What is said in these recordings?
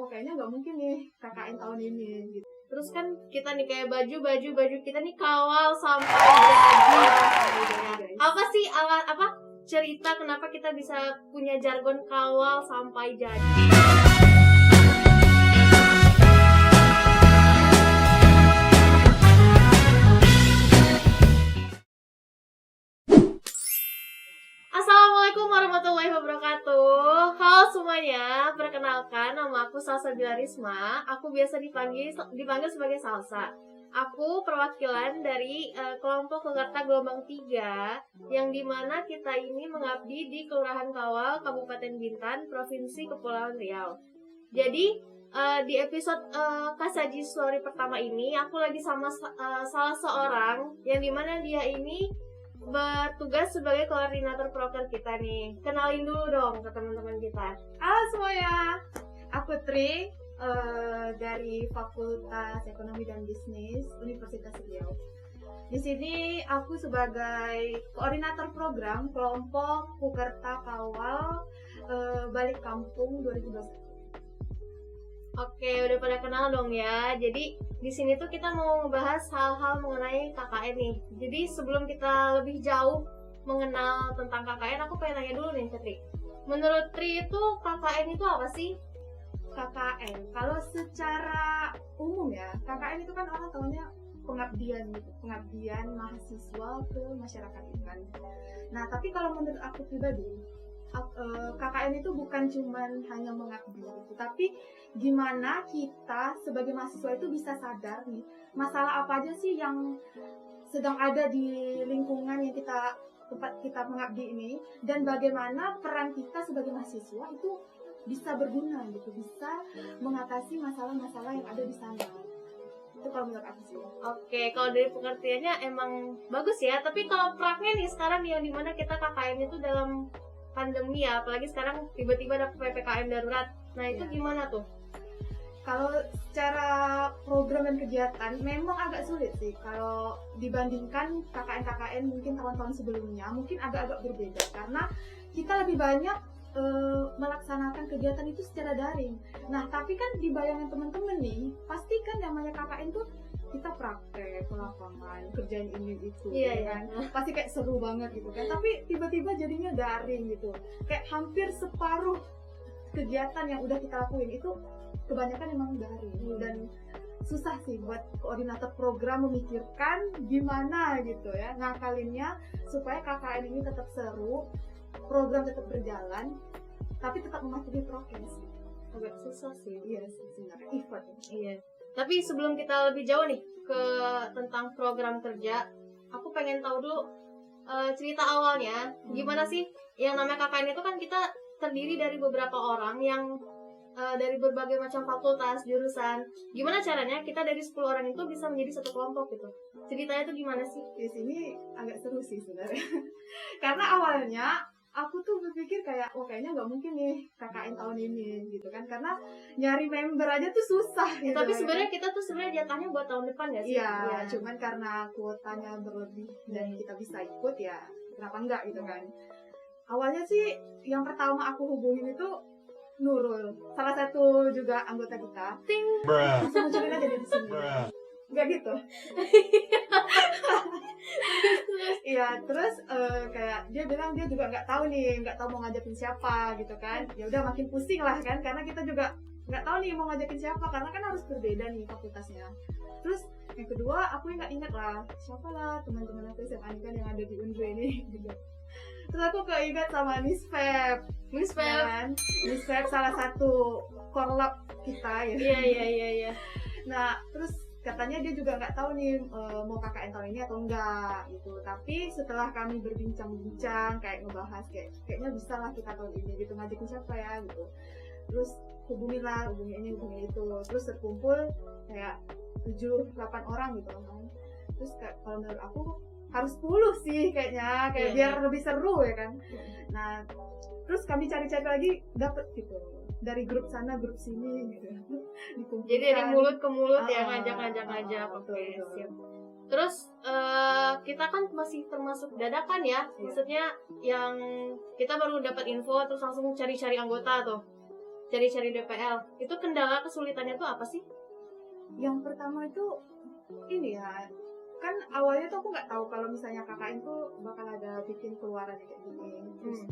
kayaknya nggak mungkin nih KKN tahun ini gitu. Terus kan kita nih kayak baju kita nih kawal sampai jadi. Apa sih cerita kenapa kita bisa punya jargon kawal sampai jadi? Assalamualaikum warahmatullahi wabarakatuh. Halo semuanya, perkenalkan nama aku Salsabila Risma. Aku biasa dipanggil sebagai Salsa. Aku perwakilan dari kelompok Pekerta Gelombang 3, yang dimana kita ini mengabdi di Kelurahan Kawal, Kabupaten Bintan, Provinsi Kepulauan Riau. Jadi di episode Kasaji Story pertama ini, aku lagi sama salah seorang yang dimana dia ini bertugas sebagai koordinator proker kita nih. Kenalin dulu dong ke teman-teman kita. Halo semuanya, aku Tri dari Fakultas Ekonomi dan Bisnis Universitas Riau. Di sini aku sebagai koordinator program kelompok Pekerta Kawal Balik Kampung 2021. Oke, udah pada kenal dong ya. Jadi di sini tuh kita mau ngebahas hal-hal mengenai KKN nih. Jadi sebelum kita lebih jauh mengenal tentang KKN, aku pengen nanya dulu nih ke Tri. Menurut Tri itu KKN itu apa sih? KKN, kalau secara umum ya, KKN itu kan orang tahunya pengabdian gitu, pengabdian mahasiswa ke masyarakat kan. Nah, tapi kalau menurut aku pribadi, KKN itu bukan cuman hanya mengabdi gitu, tapi gimana kita sebagai mahasiswa itu bisa sadar nih masalah apa aja sih yang sedang ada di lingkungan yang tempat kita mengabdi ini, dan bagaimana peran kita sebagai mahasiswa itu bisa berguna gitu, bisa mengatasi masalah-masalah yang ada di sana. Itu kalau menurut aku sih. Oke, kalau dari pengertiannya emang bagus ya, tapi kalau praknya nih sekarang yang dimana kita KKN itu dalam pandemi ya, apalagi sekarang tiba-tiba ada PPKM darurat. Nah itu gimana tuh? Kalau secara program dan kegiatan memang agak sulit sih. Kalau dibandingkan KKN mungkin tahun-tahun sebelumnya, mungkin agak-agak berbeda karena kita lebih banyak melaksanakan kegiatan itu secara daring. Nah, tapi kan di bayangan teman-teman nih, pasti kan namanya KKN tuh kita praktek ke lapangan, kerjain ini itu, kan? Pasti kayak seru banget gitu kan. Tapi tiba-tiba jadinya daring gitu. Kayak hampir separuh kegiatan yang udah kita lakuin itu kebanyakan emang daring. Dan susah sih buat koordinator program memikirkan gimana gitu ya ngakalinnya supaya KKN ini tetap seru, program tetap berjalan, tapi tetap mematuhi prokes. Agak susah sih. Iya sih sebenarnya, effort. Iya. Tapi sebelum kita lebih jauh nih ke tentang program kerja, aku pengen tahu dulu cerita awalnya. Gimana sih yang namanya KKN itu kan kita terdiri dari beberapa orang yang dari berbagai macam fakultas, jurusan. Gimana caranya kita dari 10 orang itu bisa menjadi satu kelompok gitu? Ceritanya tuh gimana sih? Di sini agak seru sih sebenarnya. Karena awalnya aku tuh berpikir kayak, kayaknya nggak mungkin nih KKN tahun ini gitu kan, karena nyari member aja tuh susah gitu. Tapi sebenarnya kita tuh sebenarnya jatahnya buat tahun depan nggak sih? Iya, cuman karena kuotanya berlebih dan kita bisa ikut ya, kenapa enggak gitu kan. Awalnya sih yang pertama aku hubungin itu Nurul, salah satu juga anggota kita. Langsung munculin aja di sini. Enggak gitu. Iya, terus kayak dia bilang dia juga nggak tahu mau ngajakin siapa gitu kan. Ya udah makin pusing lah kan, karena kita juga nggak tahu nih mau ngajakin siapa, karena kan harus berbeda nih fakultasnya. Terus yang kedua aku nggak ingat lah siapa lah teman-teman aku SMA kan yang ada di Unju ini gitu. Terus aku keinget sama Misfeb kan? Misfeb salah satu korlap kita ya. Iya. Nah terus katanya dia juga nggak tahu nih mau KKN tahun ini atau enggak gitu. Tapi setelah kami berbincang-bincang kayak ngebahas kayaknya bisa lah kita tahun ini gitu, ngajakin siapa ya gitu. Terus hubungi ini hubungi itu, terus terkumpul kayak 7-8 orang gitu kan. Terus kalau menurut aku harus 10 sih kayaknya, biar lebih seru ya kan. Nah terus kami cari-cari lagi, dapet gitu dari grup sana grup sini gitu. Jadi dari mulut ke mulut ya, ngajak. Oke, siap. Terus kita kan masih termasuk dadakan ya, maksudnya yang kita baru dapat info terus langsung cari-cari anggota tuh. cari-cari DPL. Itu kendala kesulitannya tuh apa sih? Yang pertama itu ini ya, kan awalnya tuh aku nggak tahu kalau misalnya KKN tuh bakal ada bikin keluaran kayak gini. Terus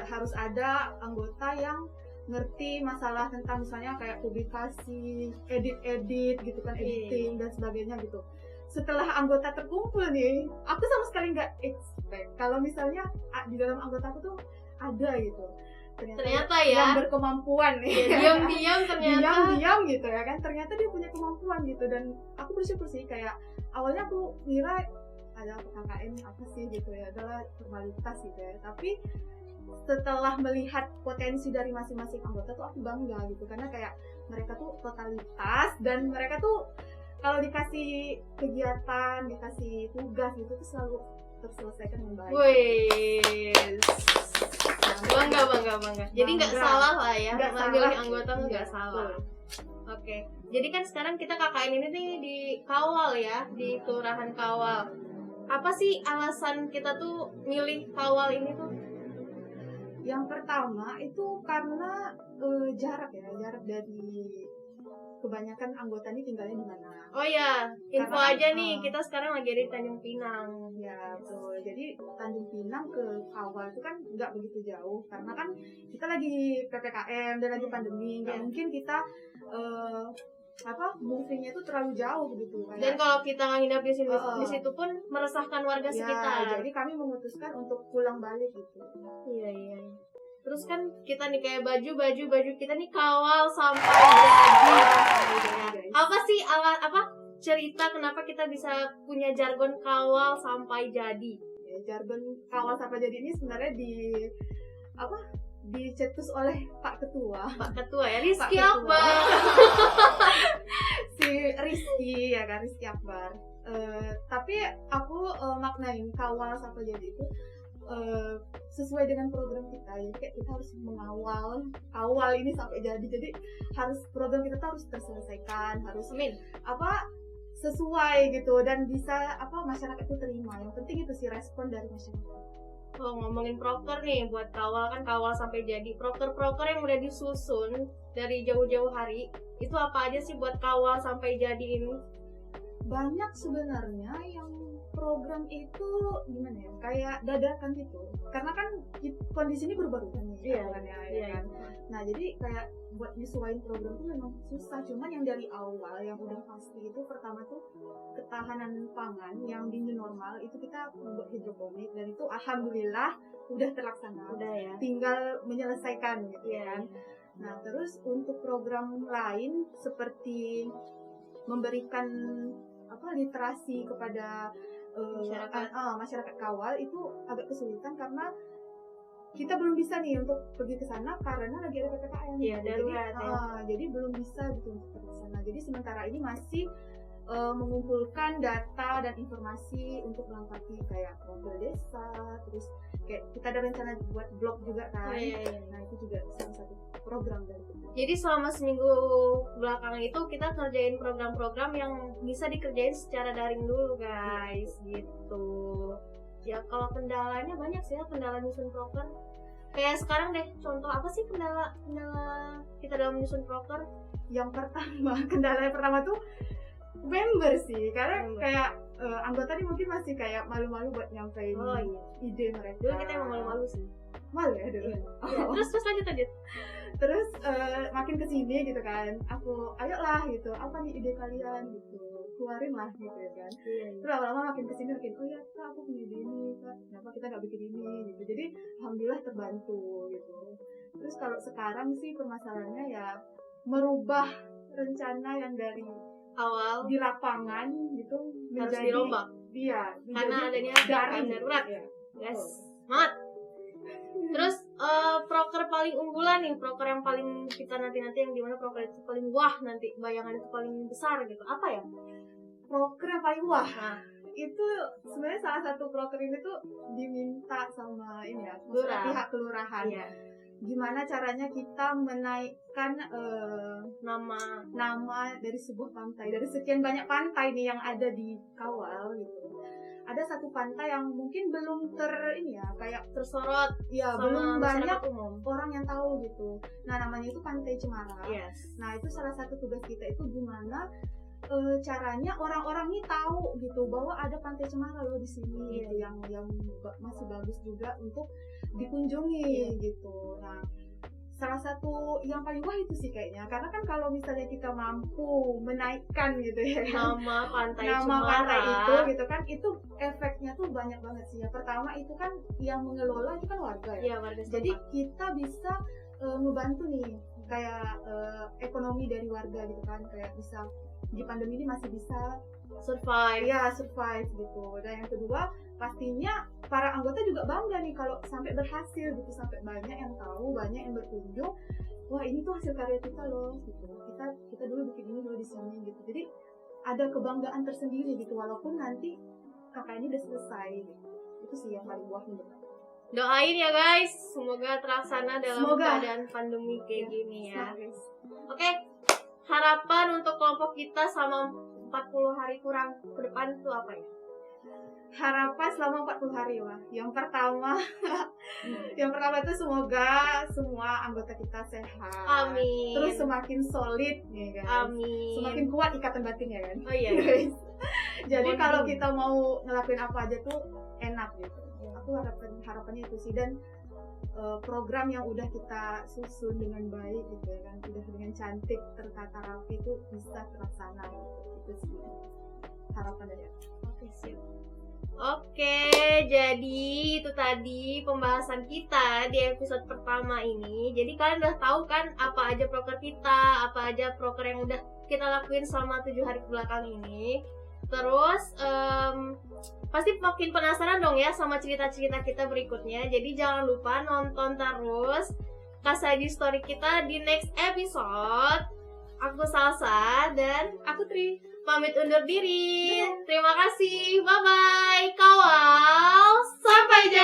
harus ada anggota yang ngerti masalah tentang misalnya kayak publikasi, edit gitu kan, editing dan sebagainya gitu. Setelah anggota terkumpul nih, aku sama sekali nggak expect kalau misalnya di dalam anggota aku tuh ada gitu. Ternyata ya yang berkemampuan nih. diam-diam ternyata diam gitu ya kan, ternyata dia punya kemampuan gitu. Dan aku bersyukur sih, kayak awalnya aku ngira ada KKN apa sih gitu ya, adalah formalitas gitu ya, tapi setelah melihat potensi dari masing-masing anggota tuh aku bangga gitu, karena kayak mereka tuh totalitas dan mereka tuh kalau dikasih kegiatan, dikasih tugas gitu tuh selalu terselesaikan dengan baik. Wih, bangga. Jadi nggak salah lah ya, memilih anggota nggak salah. Oke, jadi kan sekarang kita KKN ini nih di Kawal ya, di Kelurahan Kawal. Apa sih alasan kita tuh milih Kawal ini tuh? Yang pertama itu karena jarak dari kebanyakan anggota ini tinggalnya di mana. Oh ya, info Karena, aja nih, kita sekarang lagi ada di Tanjung Pinang. Ya betul. Jadi Tanjung Pinang ke Kawal itu kan nggak begitu jauh, karena kan kita lagi PPKM dan lagi pandemi, nggak mungkin kita movingnya itu terlalu jauh gitu. Dan kalau kita nginap di sini di situ pun meresahkan warga ya, sekitar. Jadi kami memutuskan untuk pulang balik gitu. Iya. Terus kan kita nih kayak baju kita nih Kawal sampai jadi. Apa sih cerita kenapa kita bisa punya jargon Kawal sampai jadi? Ya, jargon Kawal sampai jadi ini sebenarnya dicetus oleh Pak Ketua ya, Rizky Akbar. Si Rizky ya kan, Rizky Akbar. Tapi aku maknain Kawal sampai jadi itu sesuai dengan program kita ya, kayak kita harus kawal ini sampai jadi program kita harus terselesaikan, harus sesuai gitu, dan bisa masyarakat itu terima. Yang penting itu sih respon dari masyarakat. Oh, ngomongin proker nih buat Kawal, kan Kawal sampai jadi proker yang udah disusun dari jauh-jauh hari, itu apa aja sih buat Kawal sampai jadi ini? Banyak sebenarnya yang program itu gimana ya, kayak dadakan gitu, karena kan kondisi ini berubah-ubah nih. Kan. Nah jadi kayak buat nyesuaiin program itu memang susah, cuman yang dari awal yang udah pasti itu pertama tuh ketahanan pangan yang di new normal itu kita membuat hidroponik, dan itu alhamdulillah udah terlaksana, ya, tinggal menyelesaikan gitu kan. Nah terus untuk program lain seperti memberikan literasi kepada masyarakat Kawal itu agak kesulitan, karena kita belum bisa nih untuk pergi ke sana karena lagi ada PPKM. Iya, darurat ya. Jadi belum bisa gitu untuk pergi ke sana. Jadi sementara ini masih mengumpulkan data dan informasi untuk melengkapi kayak profil desa, terus kayak kita ada rencana buat blog juga kan. Nah itu juga salah satu program dari kita. Jadi selama seminggu belakangan itu kita kerjain program-program yang bisa dikerjain secara daring dulu guys, gitu. Ya kalau kendalanya banyak sih ya, kendala nyusun proker. Kayak sekarang deh, contoh apa sih kendala kita dalam menyusun proker? Kendala yang pertama tuh member sih, karena kayak anggota nih mungkin masih kayak malu-malu buat nyampein ide mereka. Dulu kita emang malu-malu sih. Malu ya dulu. Terus lanjut. Terus makin kesini gitu kan, ayolah gitu, apa nih ide kalian gitu, keluarin lah gitu ya kan. Terus lama-lama makin kesini oh ya Kak, aku punya ide ini Kak, kenapa kita nggak bikin ini gitu. Jadi alhamdulillah terbantu gitu. Terus kalau sekarang sih permasalahannya ya merubah rencana yang dari awal di lapangan gitu harus dirombak. Iya, karena adanya daring darurat. Ya. Yes, semangat. Terus proker paling unggulan nih, proker yang paling kita nanti yang dimana proker itu paling wah, nanti bayangan itu paling besar gitu, apa ya? Proker yang paling wah. Itu sebenarnya salah satu proker ini tuh diminta sama ini ya, pihak kelurahan. Iya. Gimana caranya kita menaikkan nama dari sebuah pantai, dari sekian banyak pantai nih yang ada di Kawal gitu. ada satu pantai yang mungkin belum ini ya, kayak Tersorot ya sama belum banyak masyarakat umum. orang yang tahu gitu. Nah, namanya itu Pantai Cemara. Yes. Nah, itu salah satu tugas kita itu gimana caranya orang-orang ini tahu gitu bahwa ada Pantai Cemara loh di sini gitu, yang masih bagus juga untuk dikunjungi gitu. Nah, salah satu yang paling wah itu sih kayaknya, karena kan kalau misalnya kita mampu menaikkan gitu ya kan, Nama pantai nama Cemara. pantai itu gitu kan, itu efeknya tuh banyak banget sih ya. Pertama itu kan yang mengelola itu kan warga ya. Iya, warga setempat. Jadi kita bisa ngebantu nih kayak ekonomi dari warga gitu kan, kayak bisa di pandemi ini masih bisa survive. survive gitu. Dan yang kedua pastinya para anggota juga bangga nih kalau sampai berhasil gitu, sampai banyak yang tahu, banyak yang berkunjung, wah ini tuh hasil karya kita loh gitu, kita dulu bikin ini loh di sini gitu. Jadi ada kebanggaan tersendiri gitu, walaupun nanti kakak ini udah selesai gitu. Itu sih yang paling buat menurut aku. Doain ya guys, semoga terlaksana dalam Semoga. keadaan pandemi kayak gini ya. Semangat, guys. Oke, harapan untuk kelompok kita selama 40 hari kurang ke depan itu apa ya? Harapan selama 40 hari wah. Yang pertama itu semoga semua anggota kita sehat. Amin. Terus semakin solid ya guys. Amin. Semakin kuat ikatan batin ya kan. Oh iya. Guys. Jadi Bonding. kalau kita mau ngelakuin apa aja tuh enak gitu. Aku harapannya itu sih. Dan program yang udah kita susun dengan baik gitu ya kan, udah dengan cantik, tertata rapi itu bisa terlaksana gitu. Itu sih harapan dari aku. Oke, siap. Oke, jadi itu tadi pembahasan kita di episode pertama ini. Jadi kalian udah tahu kan apa aja proker kita, apa aja proker yang udah kita lakuin selama 7 hari kebelakang ini. Terus pasti makin penasaran dong ya sama cerita-cerita kita berikutnya. Jadi jangan lupa nonton terus Kasadi Story kita di next episode. Aku Salsa dan Aku Tri. pamit undur diri. Terima kasih. Bye-bye. Kawal. Sampai jumpa.